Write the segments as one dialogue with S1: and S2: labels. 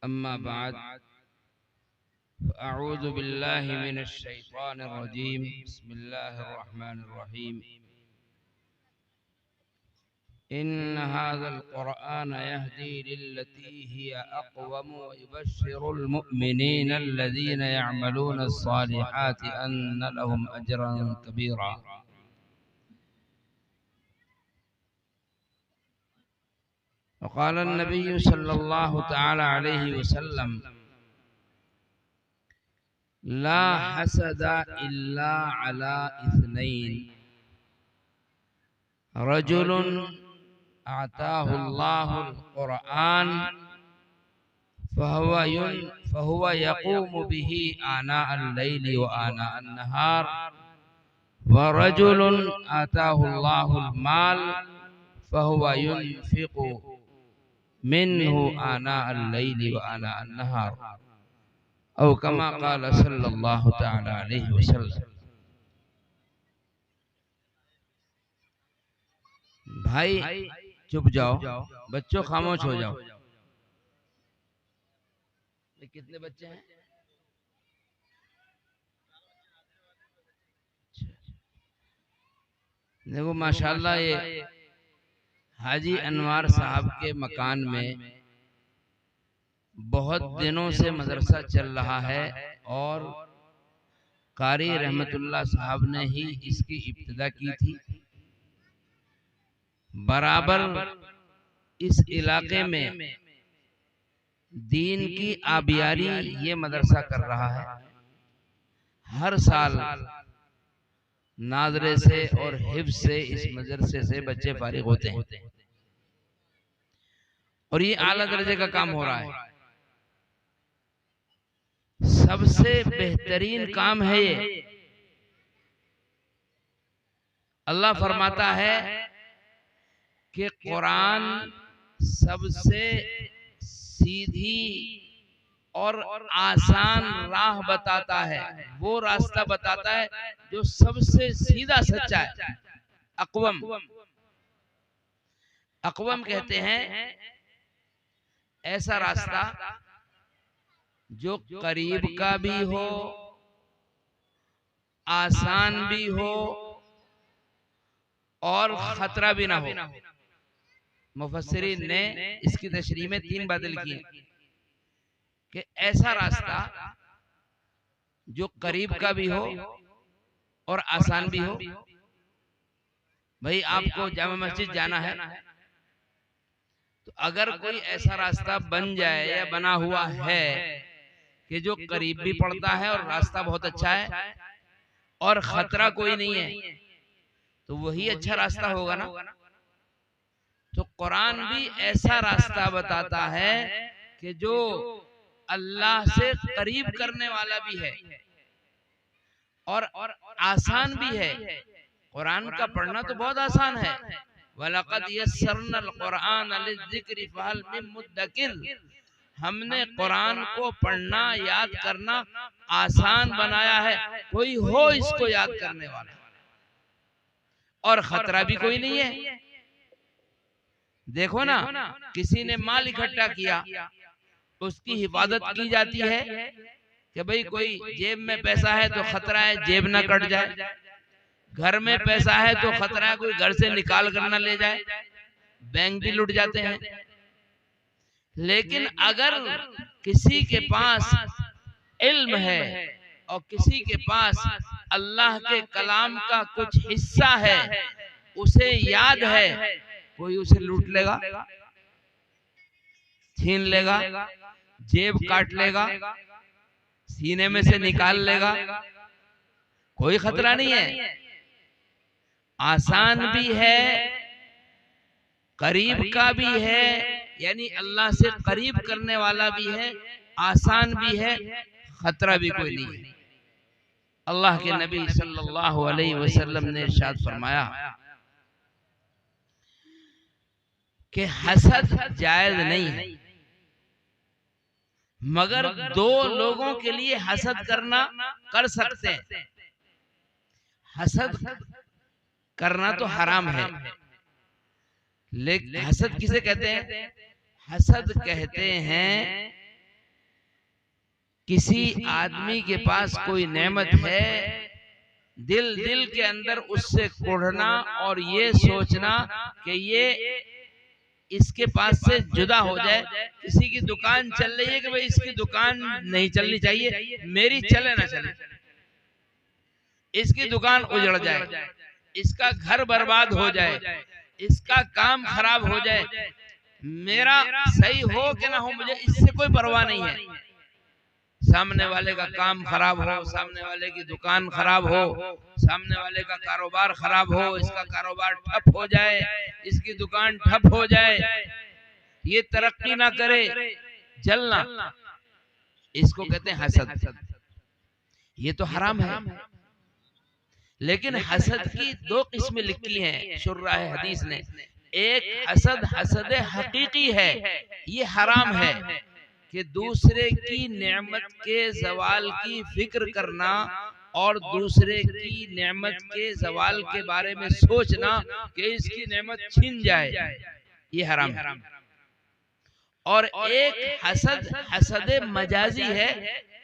S1: अम्मा बाद अऊज़ु बिल्लाहि मिनश शैतानिर रजीम बिस्मिल्लाहिर रहमानिर रहीम इन्न हाज़ल क़ुरआन यहदी लिल्लती हिय अक़वम व युबश्शिरुल मुमिनीना अल्लज़ीना यअमलूना अस्सालिहाति अन्ना लहुम अजरन कबीरा। वक़ाल अन्नबी सल्लल्लाहु तआला अलैहि वसल्लम ला हसदा इल्ला अला इस्नैन रजुलुन आताहुल्लाहुल क़ुरआन फहुवा यक़ूमु बिही आनाअल लैलि व आनाअन नहार व रजुलुन आताहुल्लाहुल माल फहुवा युनफ़िक़ु मिन्हु आनाअल लैलि व आनाअन नहार औ कमा क़ाल सल्लल्लाहु तआला अलैहि वसल्लम। भाई चुप जाओ, बच्चों खामोश हो जाओ। कितने बच्चे हैं? देखो माशाल्लाह ये हाजी अनवार साहब के मकान में बहुत दिनों से मदरसा चल रहा है और कारी रहमतुल्लाह साहब ने ही इसकी इब्तिदा की थी। बराबर इस इलाके में दीन की आबियारी ये मदरसा कर रहा है। हर साल नाज़रे से और हिफ्ज़ से इस मदरसे से बच्चे फारिग होते हैं और ये आला दर्जे का काम हो रहा है। सबसे बेहतरीन काम है ये। अल्लाह फरमाता है कि कुरान सबसे सीधी और आसान राह बताता है, वो रास्ता बताता है जो सबसे सीधा सच्चा है। अक़वम अक़वम कहते हैं ऐसा रास्ता जो करीब का भी हो, आसान भी हो और खतरा भी ना हो। मुफस्सिरीन ने इसकी तशरीह में 3 बातें लिखी हैं कि ऐसा रास्ता जो करीब का भी हो और आसान भी हो। भाई आपको जामा मस्जिद जाना है तो अगर कोई ऐसा रास्ता बन जाए या बना हुआ है कि जो करीब भी पड़ता है और रास्ता बहुत अच्छा है और खतरा कोई नहीं है तो वही अच्छा रास्ता होगा ना। तो कुरान भी ऐसा रास्ता बताता है कि जो अल्लाह से करीब करने वाला भी है और आसान भी है। कुरान का पढ़ना तो बहुत आसान है। वलक़द यस्सरनल कुरआन लिज़्ज़िक्रि फहल मिन मुद्दकिर। हमने कुरान को पढ़ना याद करना आसान बनाया है, कोई हो इसको याद करने वाला, और खतरा भी कोई नहीं है। देखो ना, किसी ने माल इकट्ठा किया उसकी हिफाजत की जाती है कि भाई कोई जेब में पैसा है तो खतरा है जेब ना कट जाए, घर में पैसा है तो खतरा है कोई घर से निकाल कर ना ले जाए, बैंक भी लुट जाते हैं। लेकिन अगर किसी के पास इल्म है और किसी के पास अल्लाह के कलाम का कुछ हिस्सा है, उसे याद है, कोई उसे लूट लेगा, छीन लेगा, जेब काट लेगा, सीने में से निकाल लेगा, कोई खतरा नहीं है। आसान भी है, करीब का भी है, यानी अल्लाह से करीब करने वाला भी है, आसान भी है, खतरा भी कोई नहीं है। अल्लाह के नबी सल्लल्लाहु अलैहि वसल्लम ने इरशाद फरमाया कि हसद जायज नहीं है, मगर 2 लोगों के लिए हसद करना कर सकते हैं। हसद करना तो हराम है, लेकिन हसद किसे कहते हैं? हसद कहते हैं किसी आदमी के पास कोई नेमत है, दिल दिल के अंदर उससे कुढ़ना और ये सोचना कि ये इसके पास से जुदा हो जाए। किसी की दुकान चल रही है कि भाई इसकी दुकान नहीं चलनी चाहिए, मेरी चले ना चले, इसकी दुकान उजड़ जाए, इसका घर बर्बाद हो जाए, इसका काम खराब हो जाए, मेरा सही हो कि ना हो मुझे इससे कोई परवाह नहीं है। सामने वाले का काम खराब हो, सामने वाले की दुकान खराब हो, सामने वाले का कारोबार खराब हो, इसका कारोबार ठप हो जाए, इसकी दुकान ठप हो जाए, ये तरक्की ना करे, जलना, इसको कहते हैं हसद। ये तो हराम है। लेकिन हसद की दो किस्में लिखी हैं शुर्राह हदीस ने। एक हसद हसद हकीकी है, ये हराम है कि दूसरे की नेमत के जवाल की फिक्र करना और दूसरे की नेमत के जवाल के बारे में सोचना कि इसकी नेमत छीन जाए, ये हराम है। और एक हसद हसद मजाजी है,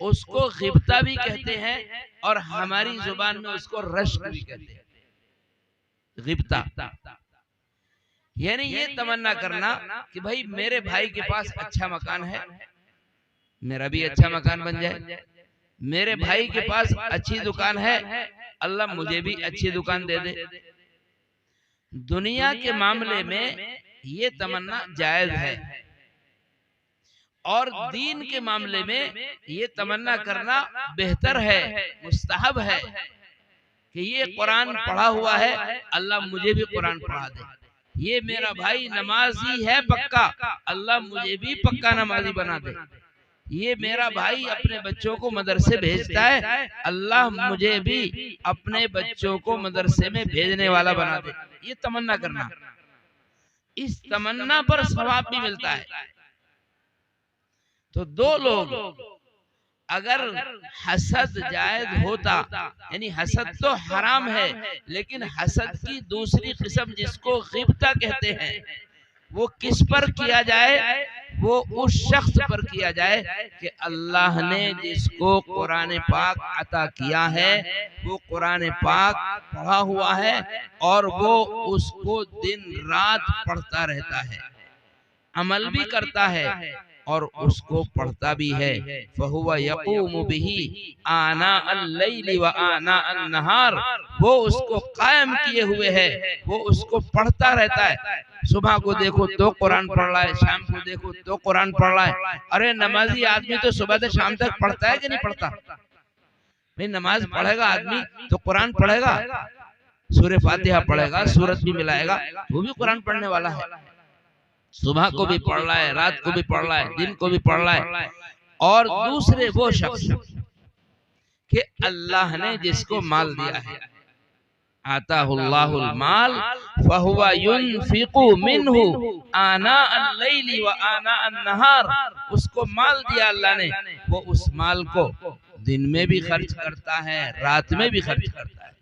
S1: उसको गिब्ता भी कहते हैं और हमारी जुबान में उसको रश्क भी कहते हैं। गिब्ता यानी ये तमन्ना करना कि भाई मेरे भाई के पास अच्छा मकान है, मेरा भी अच्छा मकान बन जाए, मेरे भाई के पास अच्छी दुकान है, अल्लाह मुझे भी अच्छी दुकान दे दे। दुनिया के मामले में ये तमन्ना जायज है और दीन के मामले में ये तमन्ना करना बेहतर है, मुस्तहब है कि ये कुरान पढ़ा हुआ है, अल्लाह मुझे भी कुरान पढ़ा दे। ये मेरा भाई नमाजी है पक्का, अल्लाह मुझे भी पक्का नमाजी बना दे। ये मेरा भाई अपने बच्चों को मदरसे भेजता है, अल्लाह मुझे भी अपने बच्चों को मदरसे में भेजने वाला बना दे। ये तमन्ना करना, इस तमन्ना पर सवाब भी मिलता है। तो दो लोग अगर हसद जायज होता, यानी हसद तो हराम है, लेकिन हसद की दूसरी किस्म जिसको गिब्ता कहते हैं, वो किस पर किया जाए? वो उस शख्स पर किया जाए कि अल्लाह ने जिसको कुरान पाक अता किया है, वो कुरान पाक पढ़ा हुआ है और वो उसको दिन रात पढ़ता रहता है, अमल भी करता है और उसको पढ़ता भी है। फहुवा यक़ूमु बिही आना अल-लैली व आना अन-नहार, वो उसको कायम किए हुए है, वो उसको पढ़ता रहता है। सुबह को देखो तो कुरान पढ़ रहा है, शाम को देखो तो कुरान पढ़ रहा है। अरे नमाजी आदमी तो सुबह से शाम तक पढ़ता है कि नहीं पढ़ता? नहीं, नमाज पढ़ेगा आदमी तो कुरान पढ़ेगा, सूरह फातिहा पढ़ेगा, सूरत भी मिलाएगा, वो भी कुरान पढ़ने वाला है। सुबह को भी पढ़ रहा है, रात को भी पढ़ रहा है, दिन को भी पढ़ रहा है। और दूसरे वो शख्स कि अल्लाह ने जिसको माल दिया है, आताहुल्लाहुल माल फहुवा युनफिकु मिन्हु आना अल-लैली व आना अन-नहार, उसको माल दिया अल्लाह ने, वो उस माल को दिन में भी खर्च करता है, रात में भी खर्च करता है,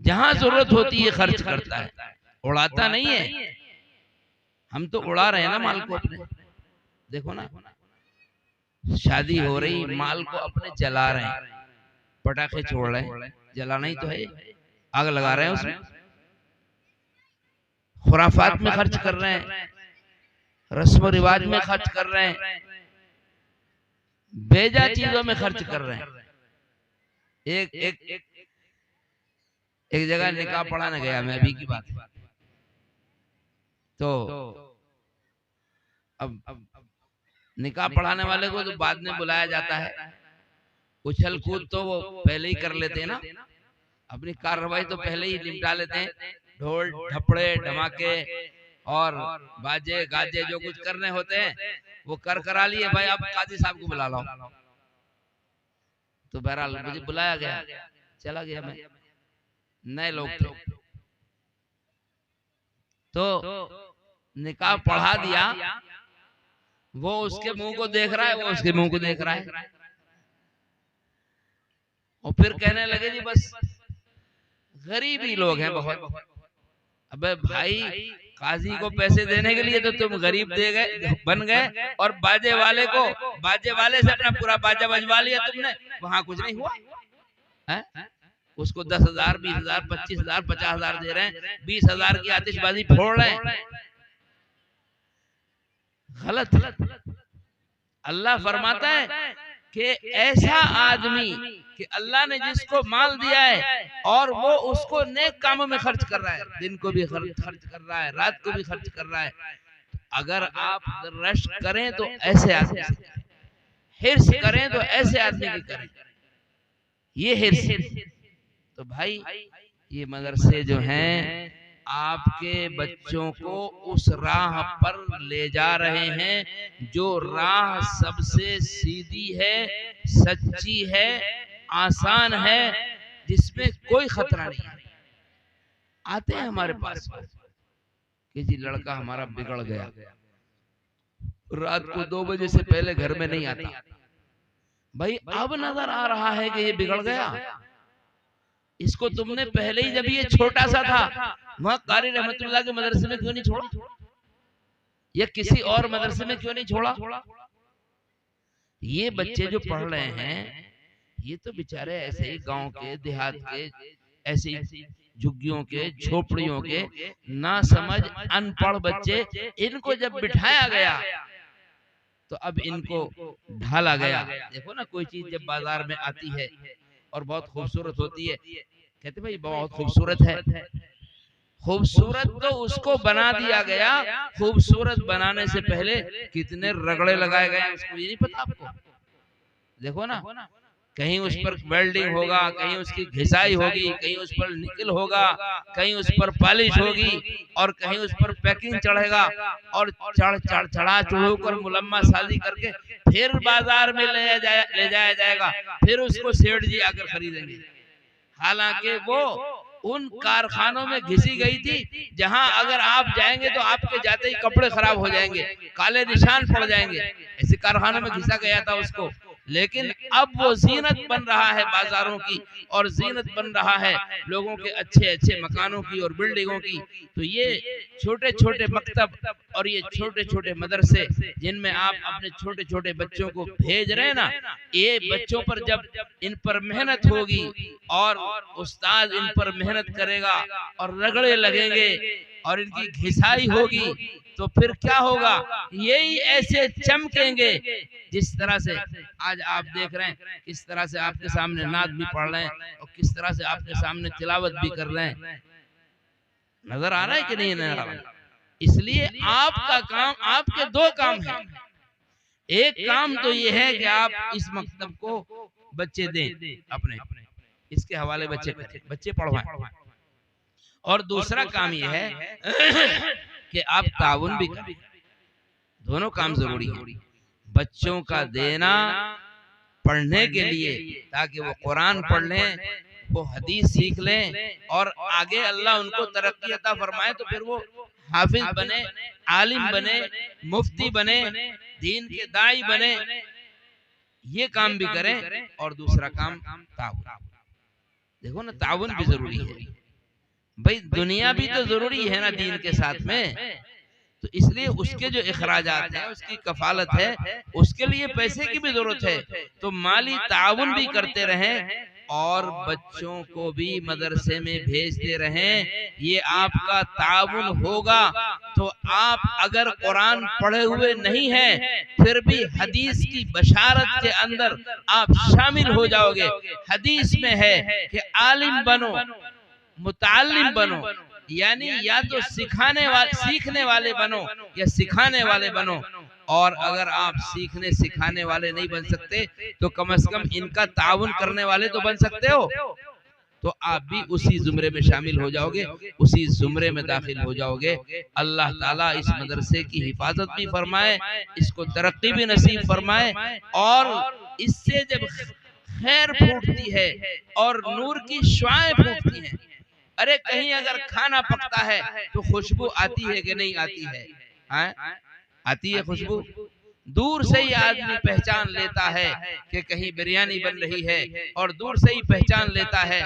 S1: जहां जरूरत होती है खर्च करता है, उड़ाता नहीं है। हम तो उड़ा रहे हैं ना माल को अपने, देखो ना, शादी हो रही, माल को अपने जला रहे हैं, पटाखे छोड़ रहे हैं, जलाना ही तो है, आग लगा रहे हैं उसमें, खुराफात में खर्च कर रहे हैं, रस्म रिवाज में खर्च कर रहे हैं, बेजा चीजों में खर्च कर रहे हैं। एक जगह निकाह पढ़ाने गया मैं, अभी की बात है, तो अब निकाह पढ़ाने वाले को तो बाद में बुलाया जाता है, उछल कूद तो वो पहले ही कर लेते हैं ना, अपनी कार्रवाई तो पहले ही निपटा लेते हैं, ढोल ढपड़े धमाके और बाजे गाजे जो कुछ करने होते हैं वो करा लिए। भाई आप काजी साहब को बुला लो, तो बहरहाल मुझे बुलाया गया, चला गया मैं, नए लोग थे, तो निकाह पढ़ा दिया, वो उसके मुंह को देख रहा है, वो उसके मुंह को देख रहा है, और फिर कहने लगे जी बस गरीब ही लोग हैं बहुत। अबे भाई काजी को पैसे देने के लिए तो तुम गरीब दे गए बन गए, और बाजे वाले को, बाजे वाले से अपना पूरा बाजा बजवा लिया तुमने, वहां कुछ नहीं हुआ है? उसको 10,000, 20,000, 25,000, 50,000 दे रहे हैं, 20,000 की आतिशबाजी फोड़ रहे हैं। गलत। अल्लाह फरमाता है कि ऐसा आदमी कि अल्लाह ने जिसको माल दिया है और वो उसको नेक कामों में खर्च कर रहा है, दिन को भी खर्च कर रहा है, रात को भी खर्च कर रहा है, अगर आप रश करें तो ऐसे आदमी, हिर्स करें तो ऐसे आदमी की करें, ये हिर्स। तो भाई ये मदरसे जो हैं आपके बच्चों को उस राह पर ले जा रहे हैं जो राह सबसे सीधी है, सच्ची है, आसान है, जिसमें कोई खतरा नहीं है। आते हैं हमारे पास कि जी लड़का हमारा बिगड़ गया, रात को 2 बजे से पहले घर में नहीं आता। भाई अब नजर आ रहा है कि ये बिगड़ गया, इसको तुमने पहले ही जब ये छोटा सा था वहां कारी रहमतुल्लाह के मदरसे में क्यों नहीं छोड़ा, या किसी और मदरसे में क्यों नहीं छोड़ा? ये बच्चे जो पढ़ रहे हैं ये तो बेचारे ऐसे ही गांव के, देहात के, ऐसी झुग्गियों के, झोपड़ियों के ना समझ अनपढ़ बच्चे, इनको जब बिठाया गया तो अब इनको ढाला गया। देखो ना, कोई चीज जब बाजार में आती है और बहुत खूबसूरत होती है, कहते भाई बहुत खूबसूरत है, खूबसूरत तो उसको बना दिया गया, खूबसूरत बनाने से पहले कितने रगड़े लगाए गए उसको ये नहीं पता आपको। देखो ना, कहीं उस पर वेल्डिंग होगा, कहीं उसकी घिसाई होगी, कहीं उस पर निकल होगा, कहीं उस पर पॉलिश होगी, और कहीं उस पर पैकिंग चढ़ेगा, और चढ़ा चढ़ू कर मुलम्मा साजी करके फिर बाजार में ले जाया जाएगा, फिर उसको सेठ जी आकर खरीदेंगे। हालांकि वो उन कारखानों में घिसी गई थी जहां अगर आप जाएंगे तो आपके जाते ही कपड़े खराब हो जाएंगे, काले निशान पड़ जाएंगे, ऐसे कारखानों में घिसा गया था उसको। लेकिन अब वो जीनत बन रहा है बाजारों की, और जीनत बन रहा है लोगों के अच्छे अच्छे मकानों की और बिल्डिंगों की। तो ये छोटे छोटे मकतब और ये छोटे छोटे मदरसे जिनमें आप अपने छोटे छोटे बच्चों को भेज रहे हैं ना, ये बच्चों पर जब इन पर मेहनत होगी और उस्ताद इन पर मेहनत करेगा और रगड़े लगेंगे और इनकी घिसाई होगी, तो फिर क्या होगा, यही ऐसे चमकेंगे जिस तरह से आज आप देख रहे हैं, किस तरह से आपके सामने नात भी पढ़ रहे हैं और किस तरह से आपके सामने तिलावत भी कर रहे हैं। नजर आ रहा है कि नहीं नजर आ रहा है? इसलिए आपका काम, आपके 2 काम हैं। एक काम तो ये है कि आप इस मकतब को बच्चे दें, अपने इसके हवाले बच्चे पढ़वाएं, और दूसरा काम ये है कि आप ताउन भी करें। दोनों काम जरूरी है, बच्चों का देना पढ़ने के लिए ताकि वो कुरान पढ़ लें, वो हदीस सीख लें, और आगे अल्लाह उनको तरक्की अता फरमाए तो फिर वो हाफिज बने, आलिम बने, मुफ्ती बने, दीन के दाई बने। ये काम भी करें, और दूसरा काम ताउन। देखो ना, ताउन भी जरूरी है भाई, दुनिया भी तो जरूरी है ना दीन के साथ में। तो इसलिए उसके जो इखराजात है, उसकी कफालत है, उसके लिए पैसे की भी जरूरत है। तो माली ताउन भी करते रहें और बच्चों को भी मदरसे में भेजते रहें। ये आपका ताउन होगा तो आप अगर कुरान पढ़े हुए नहीं हैं फिर भी हदीस की बशारत के अंदर आप शामिल हो जाओगे। हदीस में है कि आलिम बनो, मुताल्लिम बनो, यानी या तो सीखने वाले बनो या सिखाने वाले बनो। और अगर आप सीखने सिखाने वाले नहीं बन सकते तो कम से कम इनका ताउन करने वाले तो बन सकते हो। तो आप भी उसी जुमरे में शामिल हो जाओगे, उसी जुमरे में दाखिल हो जाओगे। अल्लाह ताला इस मदरसे की हिफाजत भी फरमाए, इसको तरक्की भी नसीब फरमाए, और इससे जब खैर फूटती है और नूर की शुआएं फूटती हैं, अरे कहीं अगर खाना पकता है तो खुशबू आती है कि नहीं आती है? आती है खुशबू। दूर से ही आदमी पहचान लेता है कि कहीं बिरयानी बन रही है, और दूर से ही पहचान लेता है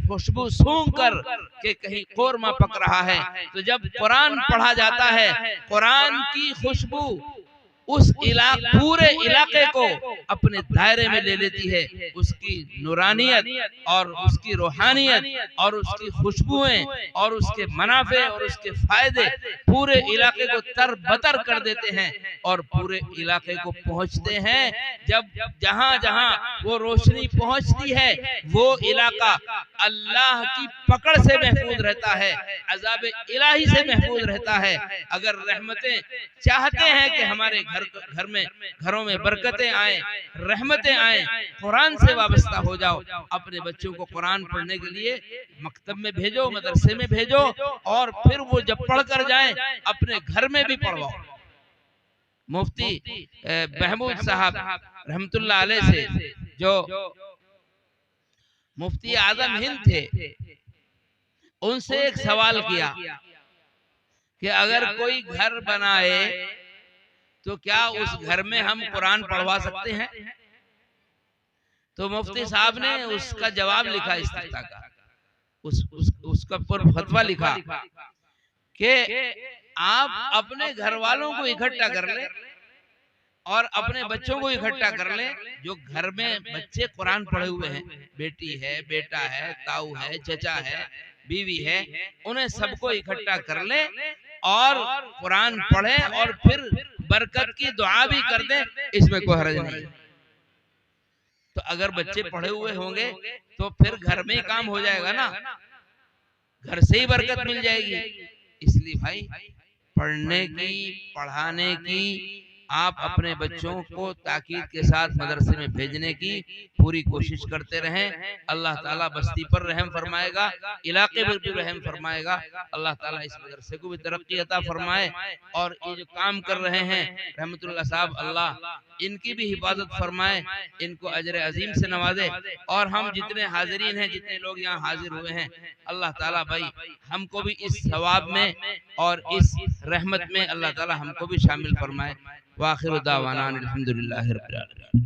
S1: खुशबू सूंघ कर कि कहीं कोरमा पक रहा है। तो जब कुरान पढ़ा जाता है, कुरान की खुशबू उस पूरे इलाके को अपने दायरे में ले लेती है। उसकी नूरानियत और उसकी रूहानियत और उसकी खुशबुएं और उसके मुनाफे और उसके फायदे पूरे इलाके को तरबतर कर देते हैं और पूरे इलाके को पहुंचते हैं। जब जहां जहां वो रोशनी पहुंचती है, वो इलाका अल्लाह की पकड़ से महफूज रहता है, अज़ाब इलाही से महफूज रहता है। अगर रहमतें चाहते हैं कि हमारे घरों में बरकतें आए, रहमतें आए, कुरान से वाबस्ता हो जाओ। अपने बच्चों को कुरान पढ़ने के लिए मकतब में भेजो, मदरसे में भेजो, और फिर वो जब पढ़ कर जाएं अपने घर में भी पढ़वाओ। मुफ्ती महमूद साहब रहमतुल्लाह अलैह से, जो मुफ्ती आजम हिंद थे, उनसे एक सवाल किया कि अगर कोई घर बनाए तो क्या उस घर में हम कुरान पढ़वा सकते हैं? तो मुफ्ती साहब ने उसका जवाब लिखा इस तरह का, उसका पूरा फतवा लिखा कि आप अपने घर वालों को इकट्ठा कर ले और अपने बच्चों को इकट्ठा कर ले, जो घर में बच्चे कुरान पढ़े हुए हैं, बेटी है, बेटा है, ताऊ है, चचा है, बीवी है, उन्हें सबको इकट्ठा कर ले और कुरान पढ़े और फिर बरकत की दुआ भी कर दे, इसमें कोई हर्ज नहीं। तो अगर बच्चे पढ़े हुए होंगे तो फिर घर में ही काम हो जाएगा ना, घर से ही बरकत मिल जाएगी। इसलिए भाई, पढ़ने की, पढ़ाने की, आप अपने बच्चों को ताकीद के साथ मदरसे में भेजने की पूरी कोशिश करते रहें। अल्लाह ताला बस्ती पर रहम फरमाएगा, इलाके पर भी रहम फरमाएगा। अल्लाह ताला इस मदरसे को भी तरक्की अता फरमाए। और ये जो काम कर रहे हैं रहमतुल्लाह साहब, अल्लाह इनकी भी हिफाजत फरमाए, इनको अजर अजीम से नवाजे। और हम जितने हाजिरीन हैं, जितने लोग यहाँ हाजिर हुए हैं, अल्लाह ताला भाई हमको भी इस सवाब में और इस रहमत में अल्लाह ताला हमको भी शामिल फरमाए। वाखिर दावाना अल्हम्दुलिल्लाहि रब्बिल आलमीन।